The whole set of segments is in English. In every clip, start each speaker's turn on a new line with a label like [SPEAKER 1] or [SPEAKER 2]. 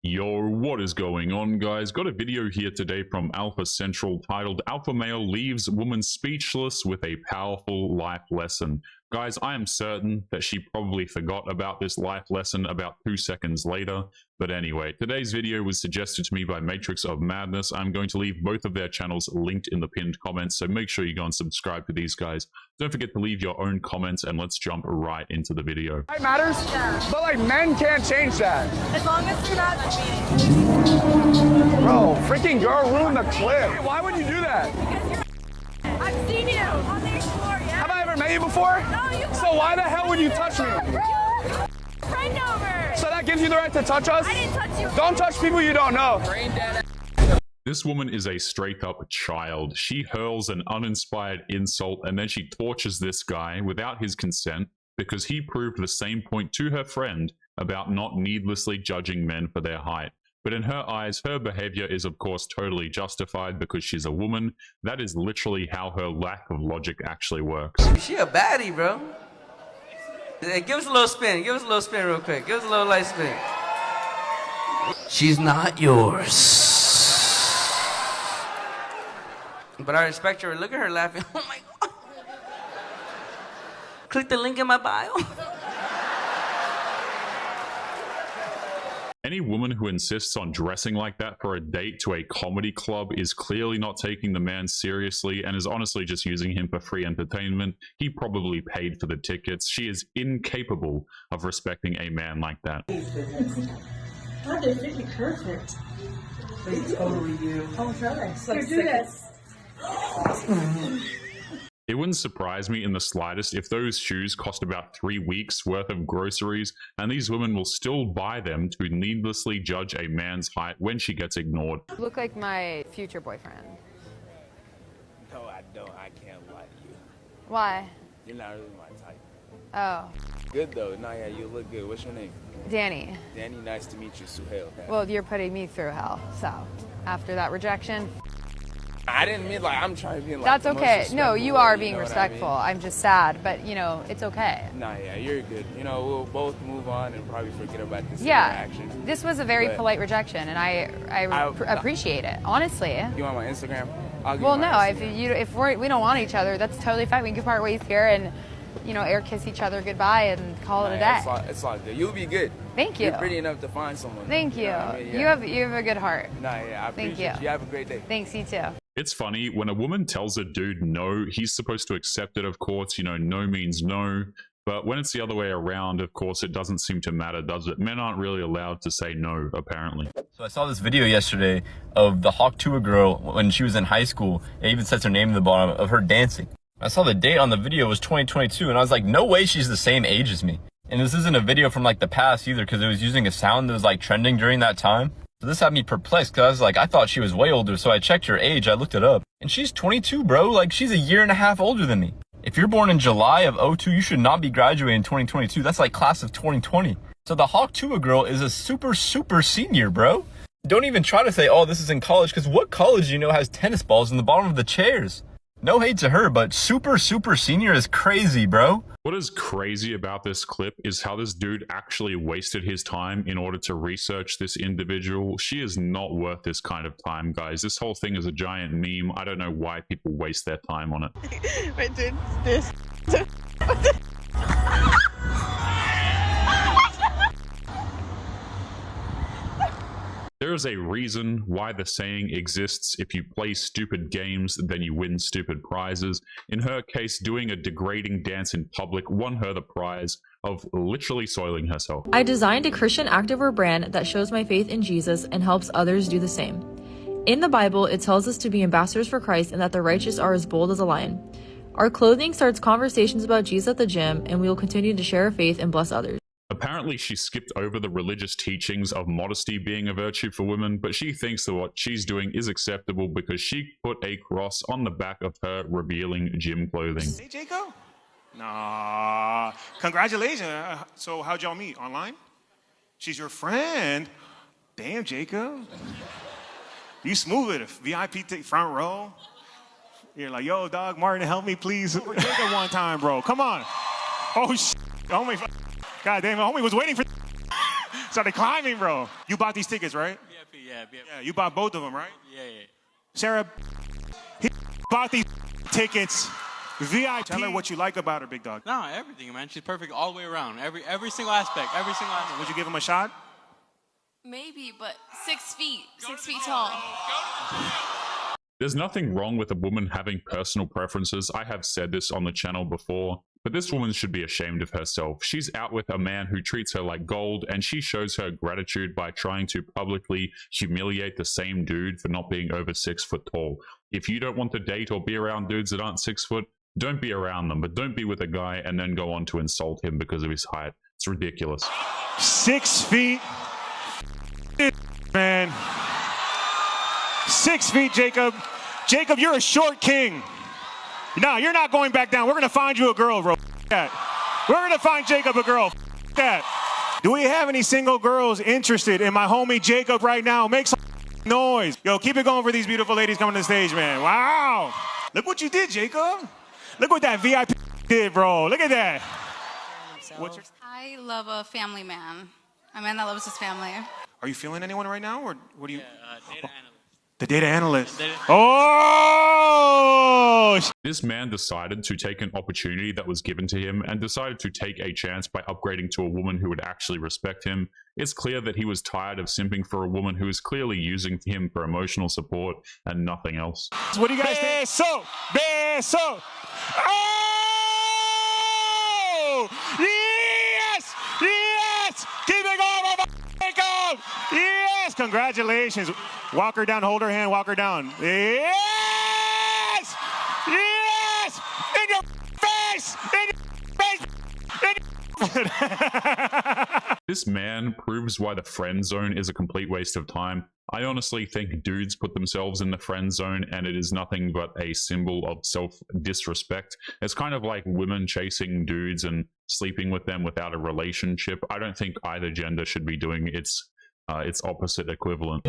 [SPEAKER 1] Yo, what is going on, guys? Got a video here today from Alpha Central titled Alpha Male Leaves Woman Speechless with a Powerful Life Lesson. Guys, I am certain that she probably forgot about this life lesson about 2 seconds later. But anyway, today's video was suggested to me by Matrix of Madness. I'm going to leave both of their channels linked in the pinned comments, so make sure you go and subscribe to these guys. Don't forget to leave your own comments, and let's jump right into the video.
[SPEAKER 2] It matters, yeah. But like men can't change that.
[SPEAKER 3] As long as you're not cheating.
[SPEAKER 2] Bro, freaking girl ruined the clip. Why would you do that?
[SPEAKER 3] Because you're I've seen you on the floor, yeah?
[SPEAKER 2] Have I ever met you before?
[SPEAKER 3] No, you
[SPEAKER 2] So why the hell would you touch me?
[SPEAKER 3] Friend over.
[SPEAKER 2] So that gives you the right to touch us?
[SPEAKER 3] I didn't touch you.
[SPEAKER 2] Don't touch people you don't know.
[SPEAKER 1] This woman is a straight-up child. She hurls an uninspired insult and then she tortures this guy without his consent because he proved the same point to her friend about not needlessly judging men for their height. But in her eyes, her behavior is of course totally justified because she's a woman. That is literally how her lack of logic actually works.
[SPEAKER 4] She a baddie, bro. Hey, give us a little spin. Give us a little spin real quick. Give us a little light spin. She's not yours. But I respect her. Look at her laughing. Oh my God. Click the link in my bio.
[SPEAKER 1] Any woman who insists on dressing like that for a date to a comedy club is clearly not taking the man seriously and is honestly just using him for free entertainment. He probably paid for the tickets. She is incapable of respecting a man like that.
[SPEAKER 5] God, they fit me perfect.
[SPEAKER 4] They totally do.
[SPEAKER 5] Oh, nice. Here, do this.
[SPEAKER 1] It wouldn't surprise me in the slightest if those shoes cost about 3 weeks worth of groceries and these women will still buy them to needlessly judge a man's height when she gets ignored.
[SPEAKER 6] You look like my future boyfriend.
[SPEAKER 7] No, I don't. I can't lie to you.
[SPEAKER 6] Why?
[SPEAKER 7] You're not really my type.
[SPEAKER 6] Oh.
[SPEAKER 7] Good though. No, yeah, you look good. What's your name?
[SPEAKER 6] Danny.
[SPEAKER 7] Danny, nice to meet you, Suhail.
[SPEAKER 6] Well, you're putting me through hell, so after that rejection.
[SPEAKER 7] I didn't mean like I'm trying to be like.
[SPEAKER 6] That's okay. No, you are being
[SPEAKER 7] know
[SPEAKER 6] respectful.
[SPEAKER 7] I
[SPEAKER 6] I'm just sad, but you know, it's okay.
[SPEAKER 7] Nah, yeah, you're good. You know, we'll both move on and probably forget about this interaction.
[SPEAKER 6] This was a very polite rejection, and I appreciate it, honestly.
[SPEAKER 7] You want my Instagram? I'll give
[SPEAKER 6] Well,
[SPEAKER 7] you my
[SPEAKER 6] no,
[SPEAKER 7] Instagram.
[SPEAKER 6] if we don't want each other, that's totally fine. We can part ways here and, you know, air kiss each other goodbye and call it a day.
[SPEAKER 7] It's all good. You'll be good.
[SPEAKER 6] Thank you.
[SPEAKER 7] You're pretty enough to find someone.
[SPEAKER 6] Thank you.
[SPEAKER 7] Know what I mean? Yeah.
[SPEAKER 6] You have a good heart.
[SPEAKER 7] Nah, yeah, I appreciate
[SPEAKER 6] Thank you.
[SPEAKER 7] You have a great day.
[SPEAKER 6] Thanks, you too.
[SPEAKER 1] It's funny, when a woman tells a dude no, he's supposed to accept it, of course. You know, no means no. But when it's the other way around, of course, it doesn't seem to matter, does it? Men aren't really allowed to say no, apparently.
[SPEAKER 8] So I saw this video yesterday of the Hawk Tuah girl when she was in high school. It even says her name in the bottom of her dancing. I saw the date on the video was 2022, and I was like, no way she's the same age as me. And this isn't a video from like the past either, because it was using a sound that was like trending during that time. So this had me perplexed because I was like, I thought she was way older, so I checked her age, I looked it up. And she's 22, bro. Like, she's a year and a half older than me. If you're born in July of 02, you should not be graduating in 2022. That's like class of 2020. So the Hawk Tuah girl is a super senior, bro. Don't even try to say, oh, this is in college, because what college you know has tennis balls in the bottom of the chairs? No hate to her, but super senior is crazy, bro.
[SPEAKER 1] What is crazy about this clip is how this dude actually wasted his time in order to research this individual. She is not worth this kind of time, guys. This whole thing is a giant meme. I don't know why people waste their time on it.
[SPEAKER 5] Wait, dude, this.
[SPEAKER 1] There is a reason why the saying exists: if you play stupid games, then you win stupid prizes. In her case, doing a degrading dance in public won her the prize of literally soiling herself.
[SPEAKER 9] I designed a Christian activewear brand that shows my faith in Jesus and helps others do the same. In the Bible, it tells us to be ambassadors for Christ and that the righteous are as bold as a lion. Our clothing starts conversations about Jesus at the gym, and we will continue to share our faith and bless others.
[SPEAKER 1] Apparently, she skipped over the religious teachings of modesty being a virtue for women, but she thinks that what she's doing is acceptable because she put a cross on the back of her revealing gym clothing.
[SPEAKER 10] Hey, Jacob? Nah. Congratulations. So how'd y'all meet? Online? She's your friend? Damn, Jacob. You smooth with it. VIP front row. You're like, yo, dog, Martin, help me, please. Take it one time, bro. Come on. Oh, shit. Homie, God damn it. Homie was waiting for Started climbing, bro. You bought these tickets, right?
[SPEAKER 7] Yeah.
[SPEAKER 10] Yeah, you bought both of them, right?
[SPEAKER 7] Yeah.
[SPEAKER 10] Sarah, he bought these tickets. VIP. Tell her what you like about her, big dog.
[SPEAKER 7] No, everything, man. She's perfect all the way around. Every single aspect.
[SPEAKER 10] Would you give him a shot?
[SPEAKER 3] Maybe, but 6 feet. 6 feet tall.
[SPEAKER 1] There's nothing wrong with a woman having personal preferences. I have said this on the channel before, but this woman should be ashamed of herself. She's out with a man who treats her like gold, and she shows her gratitude by trying to publicly humiliate the same dude for not being over 6 foot tall. If you don't want to date or be around dudes that aren't 6 foot, don't be around them, but don't be with a guy and then go on to insult him because of his height. It's ridiculous.
[SPEAKER 10] 6 feet. Man. 6 feet, Jacob. Jacob, you're a short king. No, you're not going back down. We're going to find you a girl, bro. That. We're going to find Jacob a girl. That. Do we have any single girls interested in my homie Jacob right now? Make some noise. Yo, keep it going for these beautiful ladies coming to the stage, man. Wow. Look what you did, Jacob. Look what that VIP did, bro. Look at that.
[SPEAKER 3] I love a family man. A man that loves his family.
[SPEAKER 10] Are you feeling anyone right now, or what do you?
[SPEAKER 7] Data analyst.
[SPEAKER 10] The data analyst. Oh!
[SPEAKER 1] This man decided to take an opportunity that was given to him and decided to take a chance by upgrading to a woman who would actually respect him. It's clear that he was tired of simping for a woman who is clearly using him for emotional support and nothing else.
[SPEAKER 10] What do you guys think? Beso! Oh! Yes! Yes! Keep it going, Jacob! Yes! Congratulations. Walk her down, hold her hand, walk her down. Yes! Yes! In your face! In your face! In your...
[SPEAKER 1] This man proves why the friend zone is a complete waste of time. I honestly think dudes put themselves in the friend zone and it is nothing but a symbol of self-disrespect. It's kind of like women chasing dudes and sleeping with them without a relationship. I don't think either gender should be doing its opposite equivalent.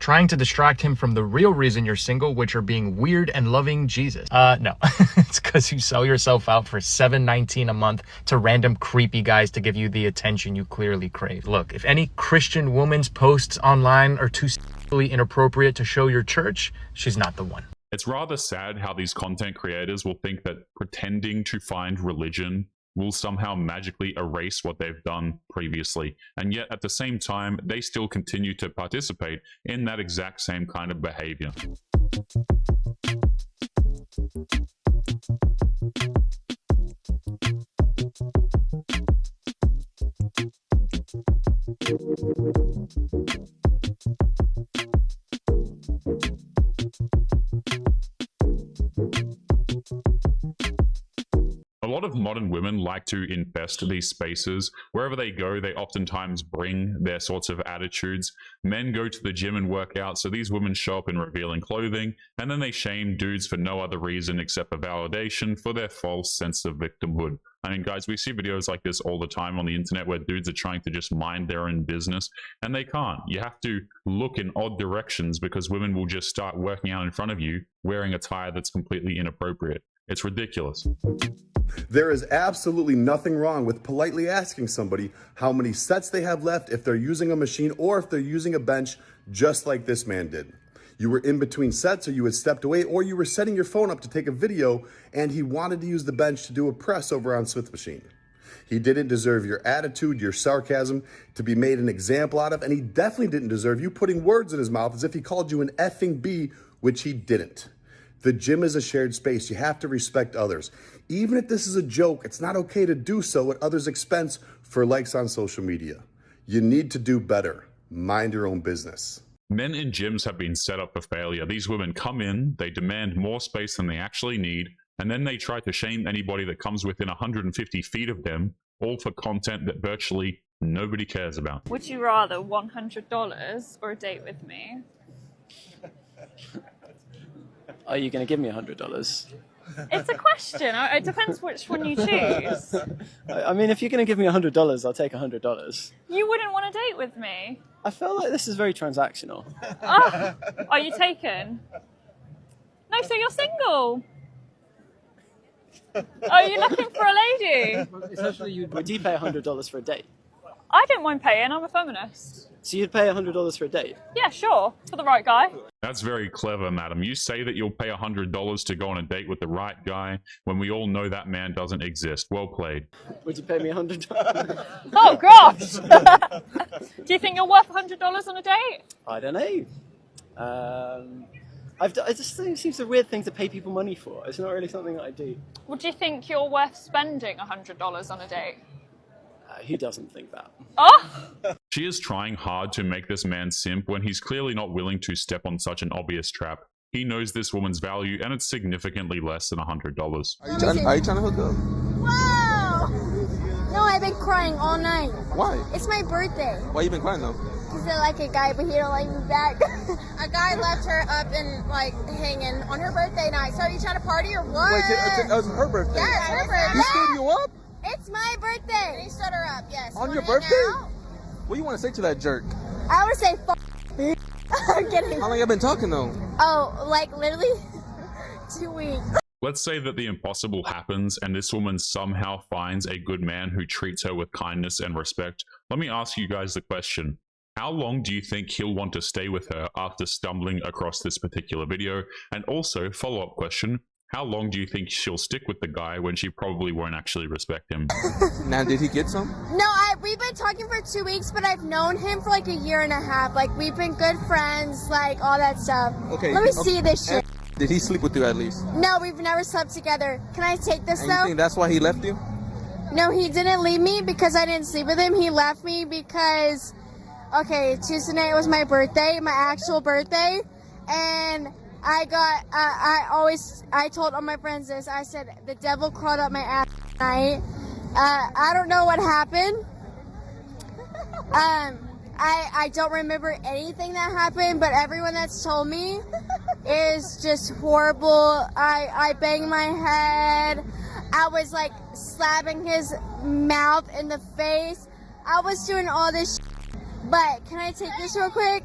[SPEAKER 11] Trying to distract him from the real reason you're single, which are being weird and loving Jesus. No. It's because you sell yourself out for $7.19 a month to random creepy guys to give you the attention you clearly crave. Look, if any Christian woman's posts online are too sexually inappropriate to show your church, she's not the one.
[SPEAKER 1] It's rather sad how these content creators will think that pretending to find religion will somehow magically erase what they've done previously, and yet at the same time they still continue to participate in that exact same kind of behavior. A lot of modern women like to infest these spaces. Wherever they go, they oftentimes bring their sorts of attitudes. Men go to the gym and work out, so these women show up in revealing clothing, and then they shame dudes for no other reason except for validation for their false sense of victimhood. I mean, guys, we see videos like this all the time on the internet where dudes are trying to just mind their own business, and they can't. You have to look in odd directions because women will just start working out in front of you wearing attire that's completely inappropriate. It's ridiculous.
[SPEAKER 12] There is absolutely nothing wrong with politely asking somebody how many sets they have left, if they're using a machine or if they're using a bench, just like this man did. You were in between sets, or you had stepped away, or you were setting your phone up to take a video and he wanted to use the bench to do a press over on Smith machine. He didn't deserve your attitude, your sarcasm to be made an example out of, and he definitely didn't deserve you putting words in his mouth as if he called you an effing B, which he didn't. The gym is a shared space. You have to respect others. Even if this is a joke, it's not okay to do so at others' expense for likes on social media. You need to do better. Mind your own business.
[SPEAKER 1] Men in gyms have been set up for failure. These women come in, they demand more space than they actually need, and then they try to shame anybody that comes within 150 feet of them, all for content that virtually nobody cares about.
[SPEAKER 13] Would you rather $100 or a date with me?
[SPEAKER 14] Are you going to give me $100?
[SPEAKER 13] It's a question. It depends which one you choose.
[SPEAKER 14] I mean, if you're going to give me $100, I'll take $100.
[SPEAKER 13] You wouldn't want to date with me.
[SPEAKER 14] I feel like this is very transactional.
[SPEAKER 13] Oh, are you taken? No, so you're single. Are you looking for a lady?
[SPEAKER 14] Would you pay $100 for a date?
[SPEAKER 13] I don't mind paying, I'm a feminist.
[SPEAKER 14] So you'd pay $100 for a date?
[SPEAKER 13] Yeah, sure, for the right guy.
[SPEAKER 1] That's very clever, madam. You say that you'll pay $100 to go on a date with the right guy when we all know that man doesn't exist. Well played.
[SPEAKER 14] Would you pay me $100?
[SPEAKER 13] Oh, gosh! Do you think you're worth $100 on a date?
[SPEAKER 14] I don't know. It just seems a weird thing to pay people money for. It's not really something that I do.
[SPEAKER 13] Would you think you're worth spending $100 on a date?
[SPEAKER 14] Who doesn't think that?
[SPEAKER 13] Oh!
[SPEAKER 1] She is trying hard to make this man simp when he's clearly not willing to step on such an obvious trap. He knows this woman's value and it's significantly less than $100.
[SPEAKER 15] Are you trying to hook up?
[SPEAKER 16] Wow! No, I've been crying all night.
[SPEAKER 15] Why?
[SPEAKER 16] It's my birthday.
[SPEAKER 15] Why you been crying though?
[SPEAKER 16] Because I like a guy, but he don't like me back. A guy left her up and like hanging on her birthday night. So are you trying to party or what?
[SPEAKER 15] Wait, it was her birthday?
[SPEAKER 16] Yeah, it's her birthday.
[SPEAKER 15] He stood you up?
[SPEAKER 16] It's my birthday. He stood her up, yes.
[SPEAKER 15] On your birthday? What do you want to say to that jerk?
[SPEAKER 16] I would say bitch. I'm kidding.
[SPEAKER 15] How long you been talking though?
[SPEAKER 16] Oh, like literally 2 weeks.
[SPEAKER 1] Let's say that the impossible happens and this woman somehow finds a good man who treats her with kindness and respect. Let me ask you guys the question. How long do you think he'll want to stay with her after stumbling across this particular video? And also, follow-up question, how long do you think she'll stick with the guy when she probably won't actually respect him?
[SPEAKER 15] Now, did he get some?
[SPEAKER 16] No, we've been talking for 2 weeks, but I've known him for like a year and a half. Like, we've been good friends, like, all that stuff.
[SPEAKER 15] Okay.
[SPEAKER 16] Let me see this shit.
[SPEAKER 15] Did he sleep with you at least?
[SPEAKER 16] No, we've never slept together. Can I take this,
[SPEAKER 15] and
[SPEAKER 16] though?
[SPEAKER 15] You think that's why he left you?
[SPEAKER 16] No, he didn't leave me because I didn't sleep with him. He left me because, okay, Tuesday night was my birthday, my actual birthday, and I told all my friends this. I said, the devil crawled up my ass tonight. I don't know what happened. I don't remember anything that happened, but everyone that's told me is just horrible. I banged my head. I was like slapping his mouth in the face. I was doing all this shit. But can I take this real quick?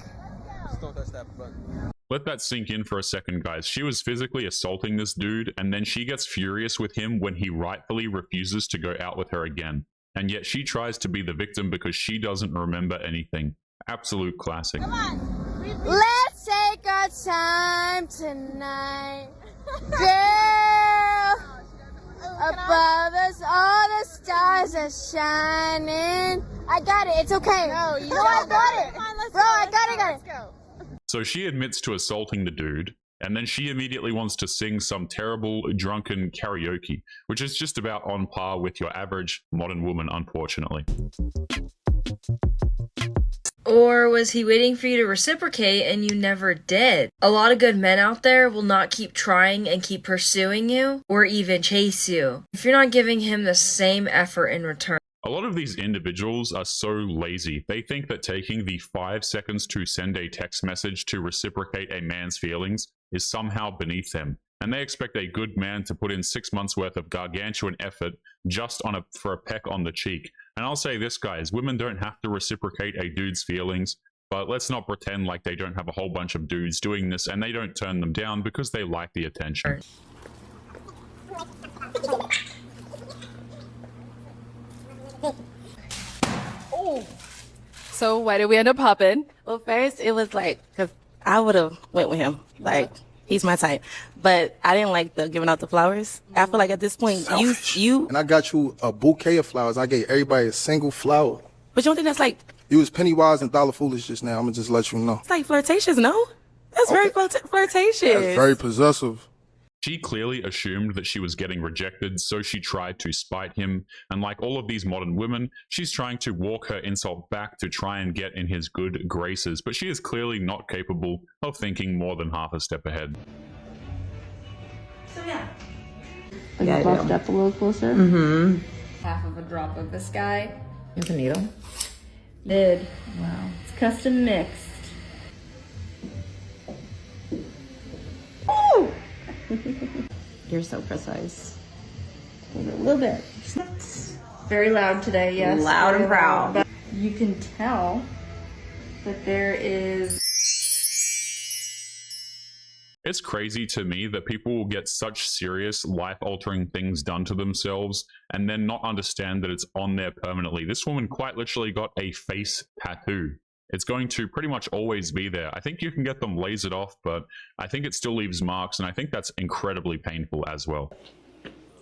[SPEAKER 15] Just don't touch that button.
[SPEAKER 1] Let that sink in for a second, guys. She was physically assaulting this dude, and then she gets furious with him when he rightfully refuses to go out with her again. And yet she tries to be the victim because she doesn't remember anything. Absolute classic.
[SPEAKER 16] Come on. Let's take our time tonight. Girl, above us all the stars are shining. I got it. It's okay. No, I got it. Bro, I got it.
[SPEAKER 1] So she admits to assaulting the dude, and then she immediately wants to sing some terrible drunken karaoke, which is just about on par with your average modern woman, unfortunately.
[SPEAKER 9] Or was he waiting for you to reciprocate and you never did? A lot of good men out there will not keep trying and keep pursuing you or even chase you if you're not giving him the same effort in return.
[SPEAKER 1] A lot of these individuals are so lazy. They think that taking the 5 seconds to send a text message to reciprocate a man's feelings is somehow beneath them. And they expect a good man to put in 6 months worth of gargantuan effort just for a peck on the cheek. And I'll say this, guys, women don't have to reciprocate a dude's feelings, but let's not pretend like they don't have a whole bunch of dudes doing this and they don't turn them down because they like the attention.
[SPEAKER 17] So why did we end up popping?
[SPEAKER 18] Well, first it was like, cause I would have went with him. Like, he's my type. But I didn't like the giving out the flowers. I feel like at this point, you.
[SPEAKER 19] And I got you a bouquet of flowers. I gave everybody a single flower.
[SPEAKER 18] But you don't think that's like.
[SPEAKER 19] You was penny-wise and dollar-foolish just now. I'm gonna just let you know.
[SPEAKER 18] It's like flirtatious, no? That's very flirtatious.
[SPEAKER 19] That's very possessive.
[SPEAKER 1] She clearly assumed that she was getting rejected, so she tried to spite him, and like all of these modern women, she's trying to walk her insult back to try and get in his good graces, but she is clearly not capable of thinking more than half a step ahead.
[SPEAKER 18] So yeah.
[SPEAKER 17] Yeah, buffed up a little closer.
[SPEAKER 18] Mm-hmm.
[SPEAKER 6] Half of a drop of this guy.
[SPEAKER 18] You have a needle?
[SPEAKER 17] Did. Wow. It's custom mixed.
[SPEAKER 18] Ooh!
[SPEAKER 17] You're so precise. A little bit. Very loud today, yes.
[SPEAKER 18] Loud and proud.
[SPEAKER 17] But you can tell that there is...
[SPEAKER 1] It's crazy to me that people will get such serious life-altering things done to themselves and then not understand that it's on there permanently. This woman quite literally got a face tattoo. It's going to pretty much always be there. I think you can get them lasered off, but I think it still leaves marks, and I think that's incredibly painful as well.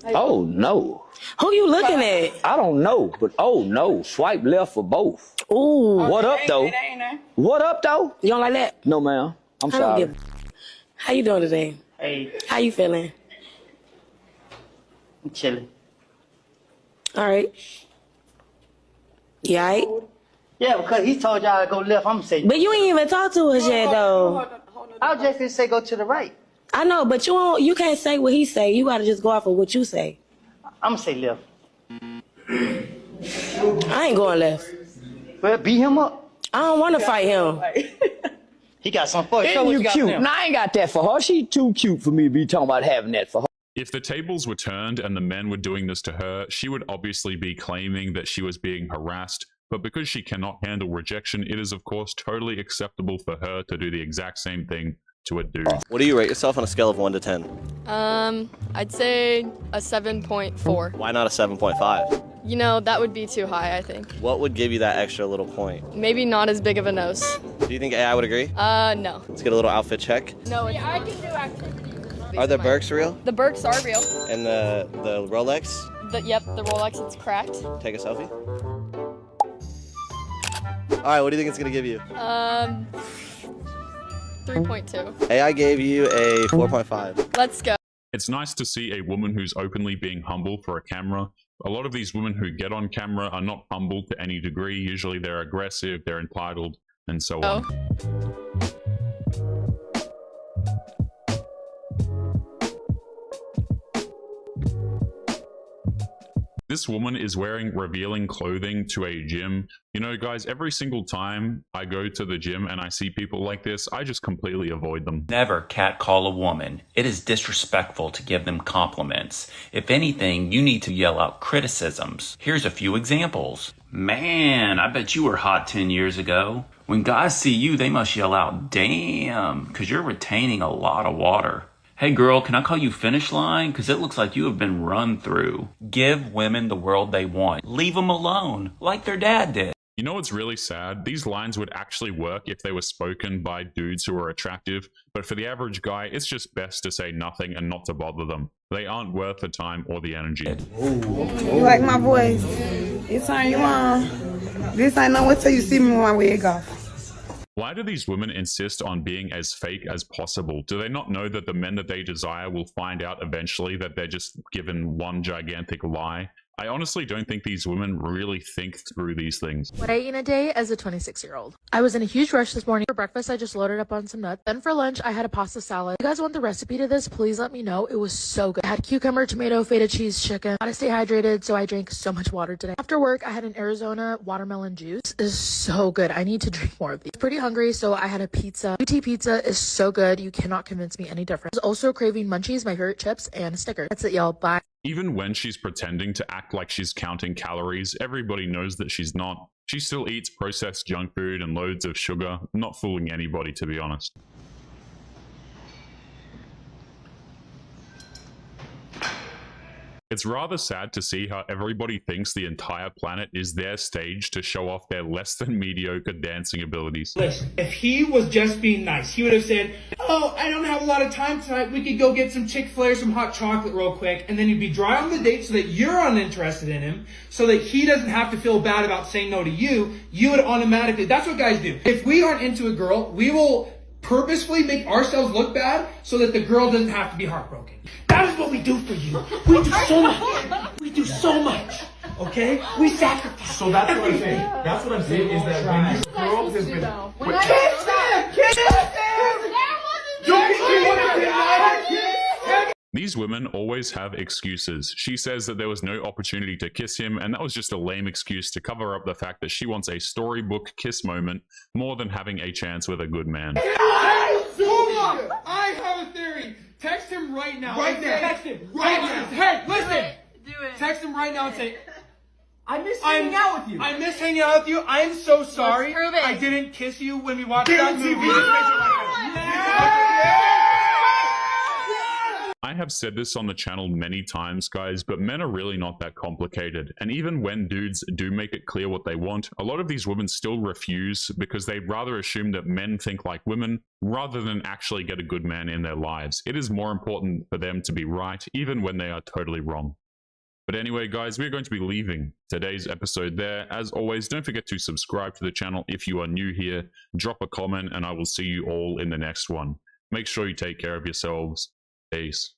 [SPEAKER 20] Oh no.
[SPEAKER 18] Who you looking at?
[SPEAKER 20] I don't know, but oh no. Swipe left for both.
[SPEAKER 18] Ooh.
[SPEAKER 20] What up though? What up though?
[SPEAKER 18] You don't like that?
[SPEAKER 20] No, ma'am. I'm
[SPEAKER 18] I don't
[SPEAKER 20] sorry.
[SPEAKER 18] give How you doing today?
[SPEAKER 14] Hey,
[SPEAKER 18] How you feeling?
[SPEAKER 14] I'm chilling.
[SPEAKER 18] All right. You all right?
[SPEAKER 14] Yeah, because he told y'all to go left. I'm gonna say.
[SPEAKER 18] But you ain't even talk to us yet, though.
[SPEAKER 14] I was just gonna say go to the right.
[SPEAKER 18] I know, but you can't say what he say. You gotta just go off of what you say.
[SPEAKER 14] I'm gonna say left.
[SPEAKER 18] I ain't going left.
[SPEAKER 14] Well, beat him up.
[SPEAKER 18] I don't want to fight him.
[SPEAKER 14] He got some for you. Show
[SPEAKER 20] Isn't
[SPEAKER 14] what
[SPEAKER 20] you
[SPEAKER 14] you got
[SPEAKER 20] cute?
[SPEAKER 14] for him.
[SPEAKER 20] Nah, I ain't got that for her. She too cute for me to be talking about having that for her.
[SPEAKER 1] If the tables were turned and the men were doing this to her, she would obviously be claiming that she was being harassed, but because she cannot handle rejection, it is of course totally acceptable for her to do the exact same thing to a dude.
[SPEAKER 21] What do you rate yourself on a scale of 1 to 10?
[SPEAKER 22] I'd say a 7.4.
[SPEAKER 21] Why not a 7.5?
[SPEAKER 22] You know, that would be too high, I think.
[SPEAKER 21] What would give you that extra little point?
[SPEAKER 22] Maybe not as big of a nose.
[SPEAKER 21] Do you think AI would agree?
[SPEAKER 22] No.
[SPEAKER 21] Let's get a little outfit check.
[SPEAKER 22] No, it's I can do activities.
[SPEAKER 21] Are the Birks real?
[SPEAKER 22] The Birks are real.
[SPEAKER 21] And the Rolex?
[SPEAKER 22] Yep, the Rolex, it's cracked.
[SPEAKER 21] Take a selfie. Alright, what do you think it's gonna give you?
[SPEAKER 22] 3.2.
[SPEAKER 21] AI gave you a 4.5.
[SPEAKER 22] Let's go.
[SPEAKER 1] It's nice to see a woman who's openly being humble for a camera. A lot of these women who get on camera are not humble to any degree. Usually they're aggressive, they're entitled, and so on. This woman is wearing revealing clothing to a gym. You know, guys, every single time I go to the gym and I see people like this, I just completely avoid them.
[SPEAKER 23] Never catcall a woman. It is disrespectful to give them compliments. If anything, you need to yell out criticisms. Here's a few examples. Man, I bet you were hot 10 years ago. When guys see you, they must yell out, damn, because you're retaining a lot of water. Hey girl, can I call you finish line? Because it looks like you have been run through. Give women the world they want. Leave them alone, like their dad did.
[SPEAKER 1] You know what's really sad? These lines would actually work if they were spoken by dudes who are attractive, but for the average guy, it's just best to say nothing and not to bother them. They aren't worth the time or the energy.
[SPEAKER 5] You like my voice? It's turn you on. This ain't no until you see me with my wig off.
[SPEAKER 1] Why do these women insist on being as fake as possible? Do they not know that the men that they desire will find out eventually that they're just given one gigantic lie? I honestly don't think these women really think through these things.
[SPEAKER 24] What I eat in a day as a 26-year-old. I was in a huge rush this morning. For breakfast, I just loaded up on some nuts. Then for lunch, I had a pasta salad. If you guys want the recipe to this, please let me know. It was so good. I had cucumber, tomato, feta cheese, chicken. Gotta stay hydrated, so I drank so much water today. After work, I had an Arizona watermelon juice. It is so good. I need to drink more of these. I'm pretty hungry, so I had a pizza. UT pizza is so good. You cannot convince me any different. I was also craving munchies, my favorite chips, and a sticker. That's it, y'all. Bye.
[SPEAKER 1] Even when she's pretending to act like she's counting calories, everybody knows that she's not. She still eats processed junk food and loads of sugar, not fooling anybody, to be honest. It's rather sad to see how everybody thinks the entire planet is their stage to show off their less than mediocre dancing abilities.
[SPEAKER 25] Listen, if he was just being nice, he would have said, oh, I don't have a lot of time tonight. We could go get some Chick-fil-A or some hot chocolate real quick. And then you'd be dry on the date so that you're uninterested in him, so that he doesn't have to feel bad about saying no to you. You would automatically, that's what guys do. If we aren't into a girl, we will purposefully make ourselves look bad so that the girl doesn't have to be heartbroken. That is what we do for you. We do so much. We do so much. Okay? We sacrifice.
[SPEAKER 26] So that's what I'm saying. That's what I'm saying is that when this girl has been...
[SPEAKER 25] Kiss him! Kiss him! Don't you want to deny it?
[SPEAKER 1] These women always have excuses. She says that there was no opportunity to kiss him, and that was just a lame excuse to cover up the fact that she wants a storybook kiss moment more than having a chance with a good man.
[SPEAKER 25] I have a theory. Text him right now.
[SPEAKER 26] Right now.
[SPEAKER 25] Text him right now. Hey, listen.
[SPEAKER 22] Do it.
[SPEAKER 25] Text him right now and say,
[SPEAKER 26] I miss hanging out with you.
[SPEAKER 25] I miss hanging out with you. I'm so sorry.
[SPEAKER 22] Prove it.
[SPEAKER 25] I didn't kiss you when we watched that movie.
[SPEAKER 1] I have said this on the channel many times, guys, but men are really not that complicated. And even when dudes do make it clear what they want, a lot of these women still refuse because they'd rather assume that men think like women rather than actually get a good man in their lives. It is more important for them to be right, even when they are totally wrong. But anyway, guys, we're going to be leaving today's episode there. As always, don't forget to subscribe to the channel if you are new here. Drop a comment, and I will see you all in the next one. Make sure you take care of yourselves. Peace.